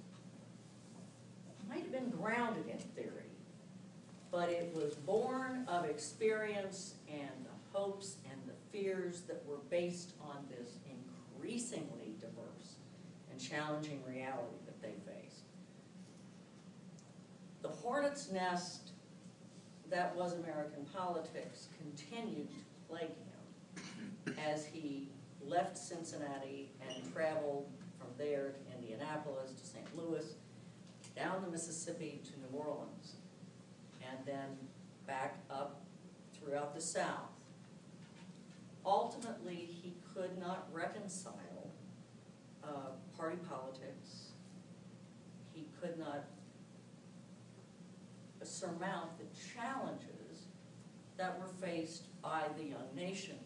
might have been grounded in theory, but it was born of experience and the hopes and the fears that were based on this increasingly diverse and challenging reality that they faced. The hornet's nest that was American politics continued to plague him as he left Cincinnati and traveled from there to Indianapolis, to St. Louis, down the Mississippi to New Orleans, and then back up throughout the South. Ultimately, he could not reconcile party politics. He could not surmount the challenges that were faced by the young nation.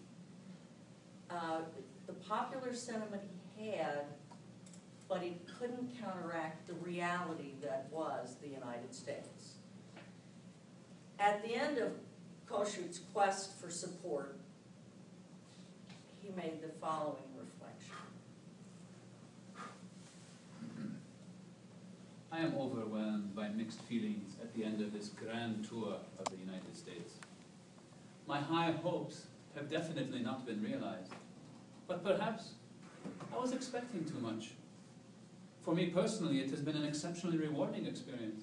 The popular sentiment he had, but it couldn't counteract the reality that was the United States. At the end of Kossuth's quest for support, he made the following reflection. I am overwhelmed by mixed feelings at the end of this grand tour of the United States. My high hopes have definitely not been realized, but perhaps I was expecting too much. For me personally, it has been an exceptionally rewarding experience.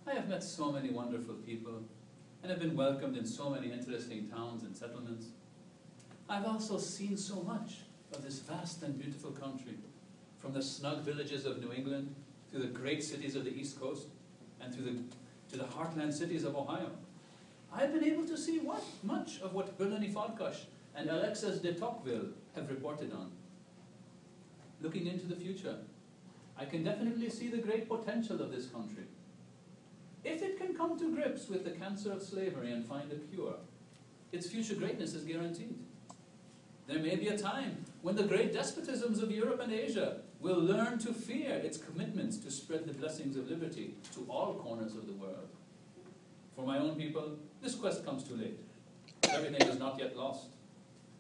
I have met so many wonderful people and have been welcomed in so many interesting towns and settlements. I've also seen so much of this vast and beautiful country, from the snug villages of New England to the great cities of the East Coast and to the heartland cities of Ohio. I've been able to see much of what Berlini Falkosh and Alexis de Tocqueville have reported on. Looking into the future, I can definitely see the great potential of this country. If it can come to grips with the cancer of slavery and find a cure, its future greatness is guaranteed. There may be a time when the great despotisms of Europe and Asia will learn to fear its commitments to spread the blessings of liberty to all corners of the world. For my own people, this quest comes too late. Everything is not yet lost.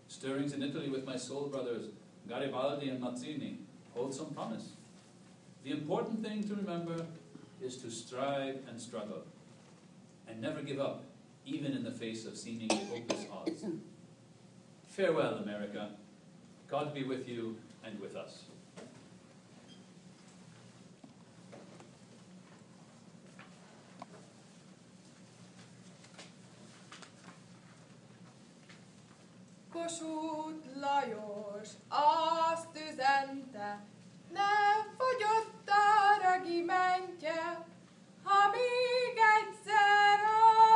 Stirrings in Italy with my soul brothers, Garibaldi and Mazzini, hold some promise. The important thing to remember is to strive and struggle, and never give up, even in the face of seemingly hopeless odds. Farewell, America. God be with you and with us. Kossuth Lajos azt üzente, ne fogyott a regimentje, ha még egyszer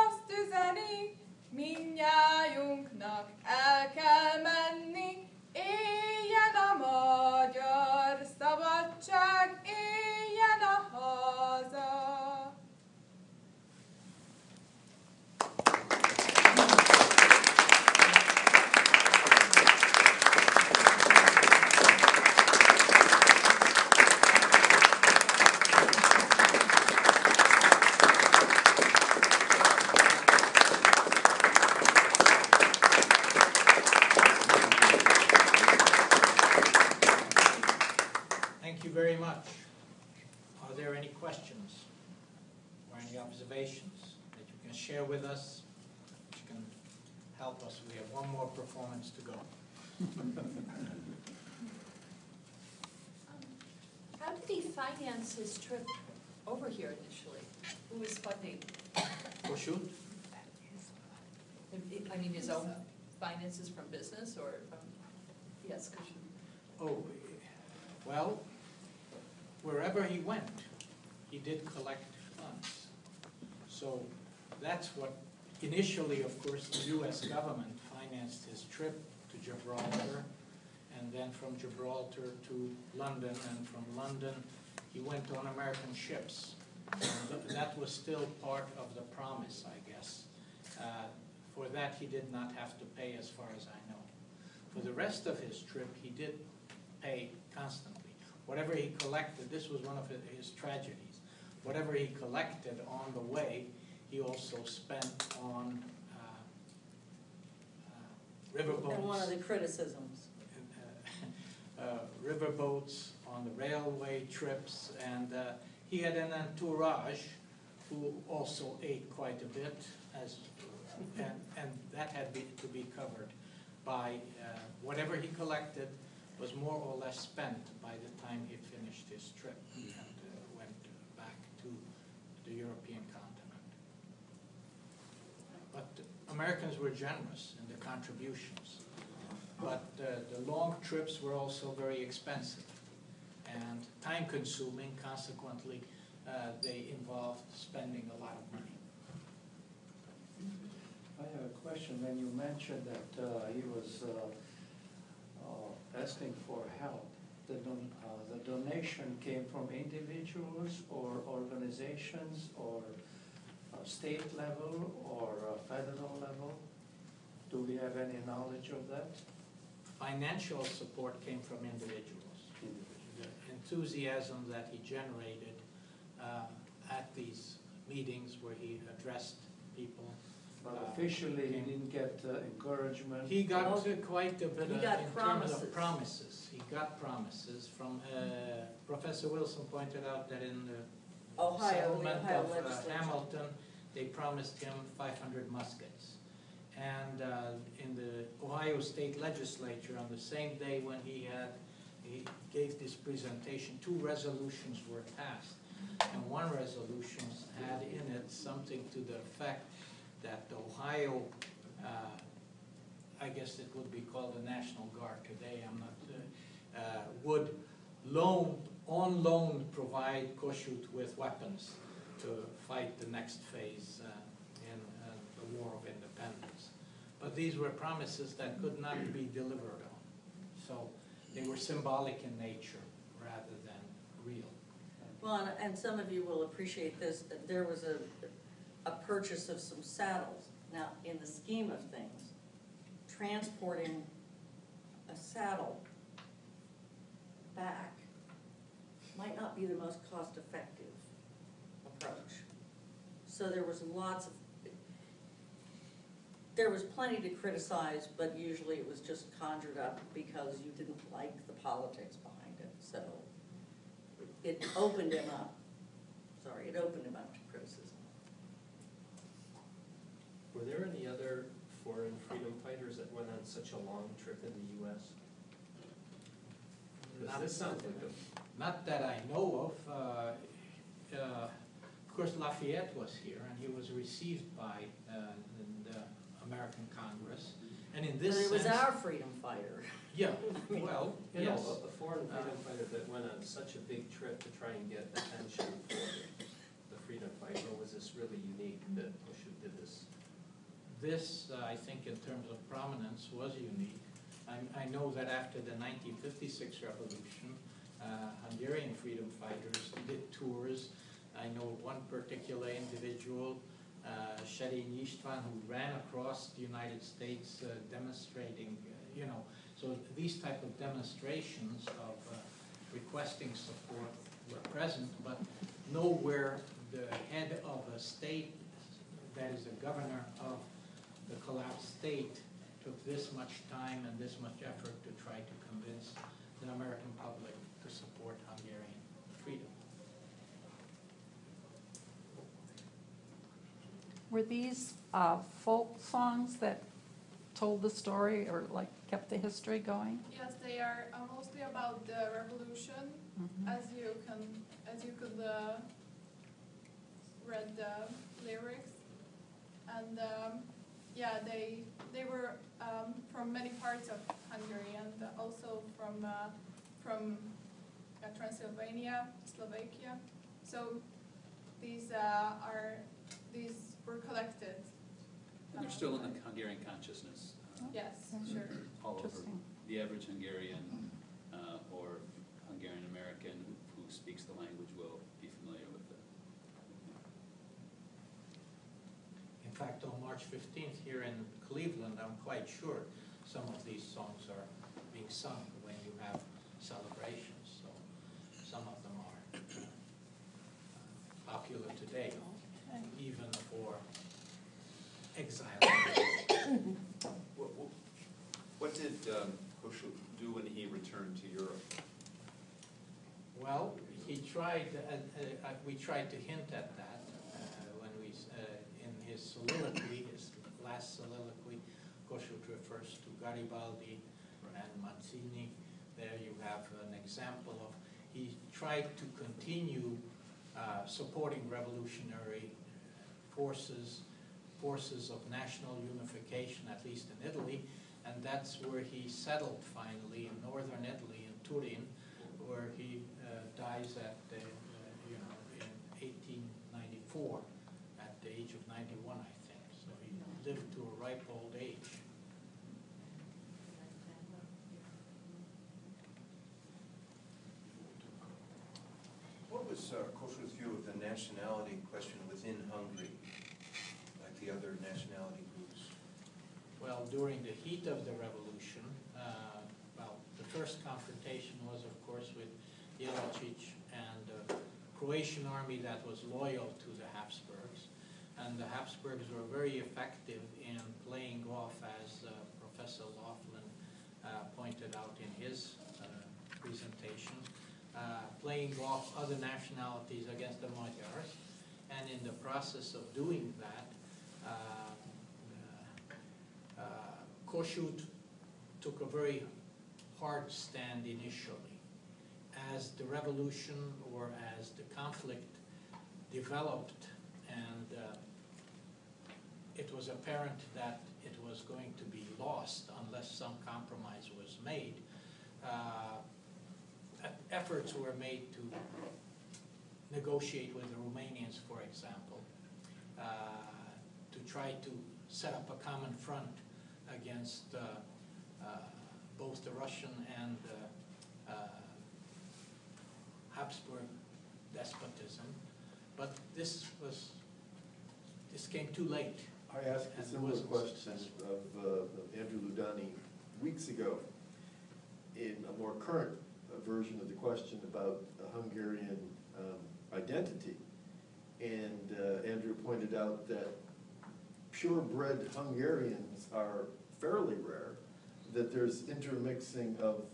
azt üzeni, mindnyájunknak el kell menni, éljen a magyar szabadság. observations that you can share with us, which can help us. We have one more performance to go. How did he finance his trip over here initially? Who was funding? Kossuth? I mean, his own finances from business or from, yes, Kossuth. Oh, well, wherever he went, he did collect funds. So that's what, initially, of course, the U.S. government financed his trip to Gibraltar, and then from Gibraltar to London, and from London he went on American ships. And that was still part of the promise, I guess. For that he did not have to pay, as far as I know. For the rest of his trip he did pay constantly. Whatever he collected, this was one of his tragedies, whatever he collected on the way, he also spent on riverboats. And one of the criticisms. Riverboats, on the railway trips, and he had an entourage who also ate quite a bit, and that had to be covered by whatever he collected was more or less spent by the time he finished his trip and went back to the European continent. But Americans were generous in the contributions. But the long trips were also very expensive and time-consuming. Consequently, they involved spending a lot of money. I have a question. When you mentioned that he was asking for help, the donation came from individuals or organizations or state level or federal level? Do we have any knowledge of that? Financial support came from individuals. The enthusiasm that he generated at these meetings where he addressed people. But officially, he didn't get encouragement. He got quite a bit He in got terms of promises. He got promises from, Professor Wilson pointed out that in the Ohio settlement of legislature. Hamilton, they promised him 500 muskets. And in the Ohio State Legislature, on the same day when he gave this presentation, 2 resolutions were passed. And one resolution had in it something to the effect that Ohio, I guess it would be called the National Guard today, I'm not, would on loan provide Kossuth with weapons to fight the next phase in the War of Independence. But these were promises that could not be delivered on. So they were symbolic in nature rather than real. Well, and some of you will appreciate this, that there was a purchase of some saddles. Now, in the scheme of things, transporting a saddle back might not be the most cost-effective approach. So there was plenty to criticize, but usually it was just conjured up because you didn't like the politics behind it. So it opened him up. Sorry, it opened him up to criticism. Were there any other foreign freedom fighters that went on such a long trip in the U.S.? Because this sounds like Not that I know of. Of course, Lafayette was here, and he was received by the American Congress. And in this But it was sense, our freedom fighter. yeah, well, you yes. know, a foreign freedom fighter that went on such a big trip to try and get attention for the freedom fight, or was this really unique that Kossuth did this? This, I think, in terms of prominence, was unique. I know that after the 1956 revolution, Hungarian freedom fighters did tours. I know one particular individual, Serény István, who ran across the United States demonstrating, so these type of demonstrations of requesting support were present, but nowhere the head of a state that is the governor of the collapsed state took this much time and this much effort to try to convince the American public to support Hungarian freedom. Were these folk songs that told the story or like kept the history going? Yes, they are mostly about the revolution, as you could read the lyrics, and yeah, they were from many parts of Hungary and also from Transylvania, Slovakia. So these were collected. And they're still in the Hungarian consciousness. Yes, sure. All over. Interesting. The average Hungarian or Hungarian American who speaks the language will be familiar with it. In fact, on March 15th here in Cleveland, I'm quite sure some of these songs are being sung when you have celebrations. So some of them are popular today, even for exiled. What did Kossuth do when he returned to Europe? Well, he tried. We tried to hint at that when we, in his soliloquy, his last soliloquy, Kossuth refers to Garibaldi and Mazzini. There you have an example of he tried to continue supporting revolutionary forces of national unification, at least in Italy, and that's where he settled finally in northern Italy, in Turin, where he dies at in 1894 at the age of 91, I think. So he lived to a ripe old age. What was Kossuth's view of the nationality question within Hungary, like the other nationality groups? Well, during the heat of the revolution, the first confrontation was, of course, with Jelačić and the Croatian army that was loyal to the Habsburgs. And the Habsburgs were very effective in playing off, as Professor Laughlin pointed out in his presentation, playing off other nationalities against the Magyars. And in the process of doing that, Kossuth took a very hard stand initially. As the revolution or as the conflict developed and it was apparent that it was going to be lost unless some compromise was made, efforts were made to negotiate with the Romanians, for example, to try to set up a common front against both the Russian and Habsburg despotism, but this came too late. I asked a similar question of Andrew Ludányi weeks ago in a more current version of the question about Hungarian identity, and Andrew pointed out that purebred Hungarians are fairly rare, that there's intermixing of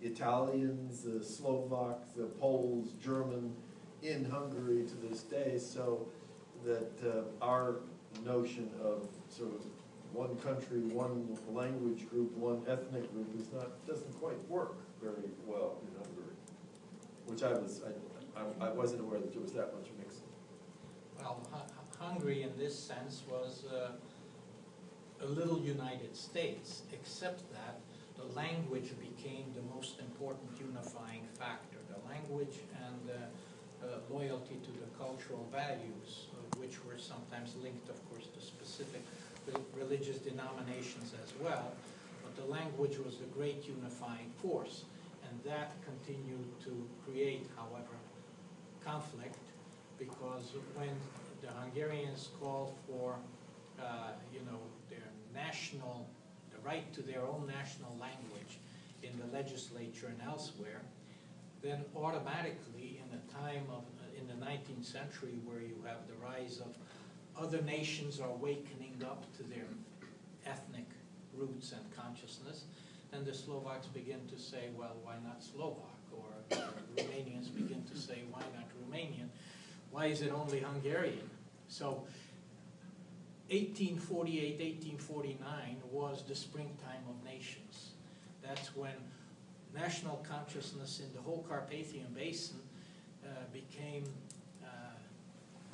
Italians, Slovaks, Poles, German in Hungary to this day, so that our notion of sort of one country, one language group, one ethnic group doesn't quite work very well in Hungary, which I wasn't aware that there was that much mixing. Well, Hungary in this sense was a little United States, except that the language became the most important unifying factor. The language and loyalty to the cultural values, which were sometimes linked, of course, to specific religious denominations as well, but the language was the great unifying force, and that continued to create, however, conflict, because when the Hungarians called for, the right to their own national language in the legislature and elsewhere, then automatically in the 19th century, where you have the rise of other nations are wakening up to their ethnic roots and consciousness, then the Slovaks begin to say, well, why not Slovak? Or Romanians begin to say, why not Romanian? Why is it only Hungarian? So 1848, 1849 was the springtime of nations. That's when national consciousness in the whole Carpathian Basin became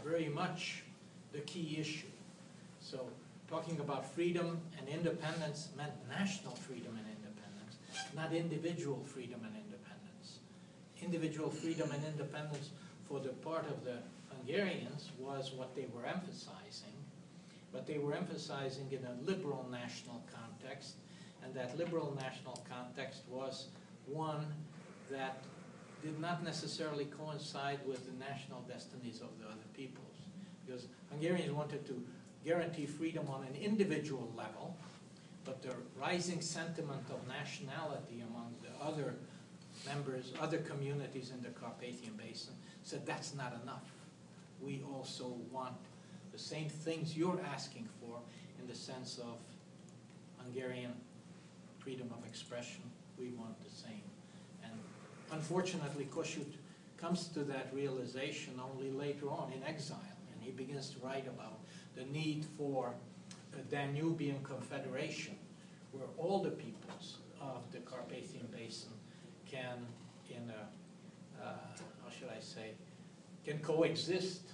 very much the key issue. So talking about freedom and independence meant national freedom and independence, not individual freedom and independence. Individual freedom and independence for the part of the Hungarians was what they were emphasizing, but they were emphasizing in a liberal national context, and that liberal national context was one that did not necessarily coincide with the national destinies of the other peoples, because Hungarians wanted to guarantee freedom on an individual level, but the rising sentiment of nationality among the other members, other communities in the Carpathian Basin said that's not enough. We also want the same things you're asking for in the sense of Hungarian freedom of expression. We want the same. And unfortunately, Kossuth comes to that realization only later on in exile, and he begins to write about the need for a Danubian confederation where all the peoples of the Carpathian Basin can, in a, how should I say, can coexist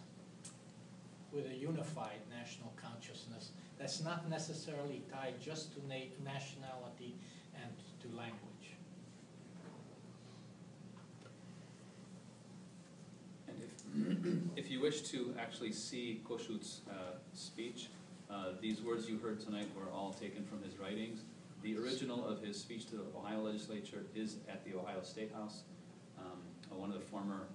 with a unified national consciousness that's not necessarily tied just to nationality and to language. And if you wish to actually see Kossuth's speech, these words you heard tonight were all taken from his writings. The original of his speech to the Ohio legislature is at the Ohio State House. One of the former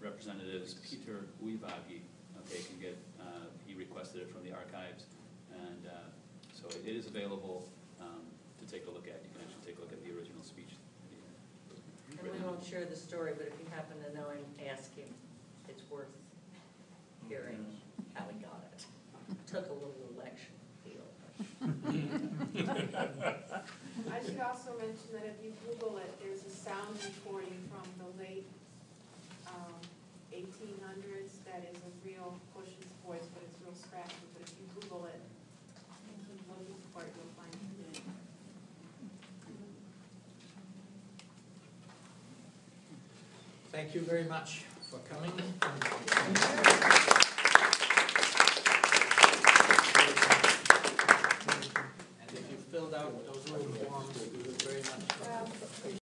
representatives, Peter Uivagi, can get, he requested it from the archives, and so it is available to take a look at. You can actually take a look at the original speech. And we won't share the story, but if you happen to know him, ask him. It's worth hearing how he got it. Took a little election field. I should also mention that if you Google it, there's a sound recording from the late 1800s that is a real Kossuth's voice, but it's real scratchy. But if you Google it and keep looking for it, you'll find it. Thank you very much for coming.